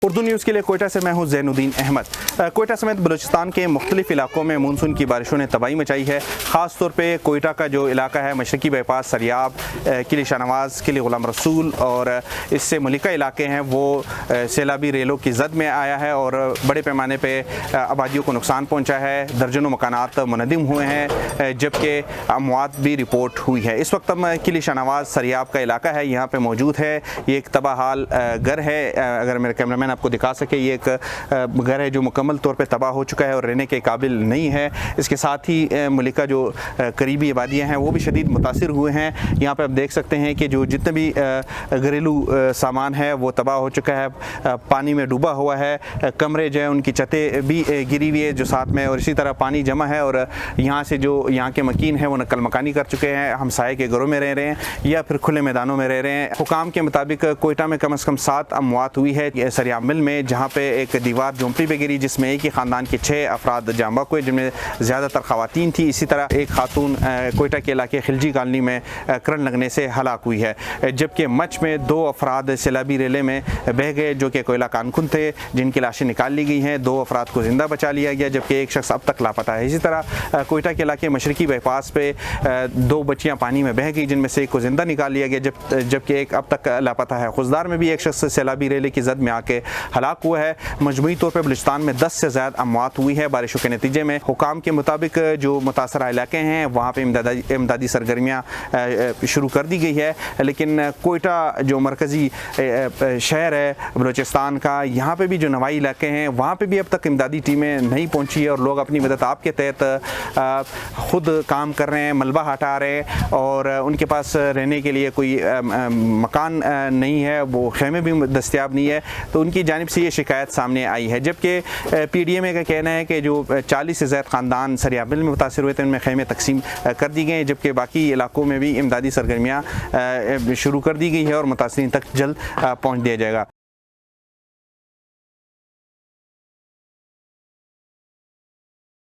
Urdu news के लिए कोयटा से मैं हूं ज़ैनुद्दीन अहमद। कोयटा समेत बलूचिस्तान के मुख्तलिफ इलाकों में मानसून की बारिशों ने तबाही मचाई है। ख़ास तौर पे कोयटा का जो इलाका है, मशरकी बाईपास, सरियाब, किले शाहनवाज़, किले गुलाम रसूल और इससे मुलिका इलाके हैं, वो सैलाबी रेलों की जद में आया है और बड़े पैमाने पर आबादियों को नुकसान पहुँचा है। दर्जनों मकानात मुनहदिम हुए हैं, जबकि अमवात भी रिपोर्ट हुई है। इस वक्त हम किले शाहनवाज़ सरियाब का इलाका है, यहाँ पर मौजूद है। ये एक तबाहाल घर है, अगर मेरे कैमरामैन आपको दिखा सके, ये एक घर है जो मुकम्मल तौर पे तबाह हो चुका है और रहने के काबिल नहीं है। इसके साथ ही मुलिका जो करीबी आबादियाँ हैं वो भी शदीद मुतासिर हुए हैं। यहाँ पे आप देख सकते हैं कि जो जितने भी घरेलू सामान है वो तबाह हो चुका है, पानी में डूबा हुआ है। कमरे जो हैं उनकी छतें भी गिरी हुई है जो साथ में, और इसी तरह पानी जमा है और यहाँ से जो यहाँ के मकीन हैं वो नकल मकानी कर चुके हैं, हमसाये के घरों में रह रहे हैं या फिर खुले मैदानों में रह रहे हैं। हुकाम के मुताबिक कोयटा में कम से कम 7 अमवात हुई है सरियाब मिल में, जहाँ पे एक दीवार झोंपड़ी पे गिरी जिसमें एक ही ख़ानदान के 6 अफराद जाँ बहक हुए, जिनमें ज़्यादातर ख़वातीन थी। इसी तरह एक खातून कोयटा के इलाके खिलजी कॉलोनी में करंट लगने से हलाक हुई है, जबकि मच में 2 अफराद सैलाबी रेले में बह गए जो कि कोयला कानकुन थे, जिनकी लाशें निकाल ली गई हैं। 2 अफराद को ज़िंदा बचा लिया गया, जबकि एक शख्स अब तक लापता है। इसी तरह कोयटा के इलाके मशरकी बाईपास पे 2 बच्चियाँ पानी में बह गई, जिनमें से एक को ज़िंदा निकाल लिया गया, जबकि एक अब तक लापता है। खुजदार में भी एक शख्स सैलाबी रेले की जद में आके हलाक हुआ है। मजमूई तौर पर बलूचिस्तान में 10 से ज़्यादा अमवात हुई है बारिशों के नतीजे में। हुकाम के मुताबिक जो मुतासरा इलाके हैं वहाँ पे इमदादी सरगर्मियाँ शुरू कर दी गई है, लेकिन कोयटा जो मरकज़ी शहर है बलूचिस्तान का, यहाँ पे भी जो नवाई इलाके हैं वहाँ पे भी अब तक इमदादी टीमें नहीं पहुँची है और लोग अपनी मदद आप के तहत खुद काम कर रहे हैं, मलबा हटा रहे हैं और उनके पास रहने के लिए कोई मकान नहीं है, वो खेमे भी दस्तयाब नहीं है, तो उनकी जानिब से ये शिकायत सामने आई है। जबकि PDMA का कहना है कि जो 40 से ज़्यादा ख़ानदान सरियाब मिल में मुतासिर हुए थे उनमें खेमे तकसीम कर दी गए हैं, जबकि बाकी इलाकों में भी इमदादी सरगर्मियाँ शुरू कर दी गई है और मुतासिरीन तक जल्द पहुँच दिया जाएगा।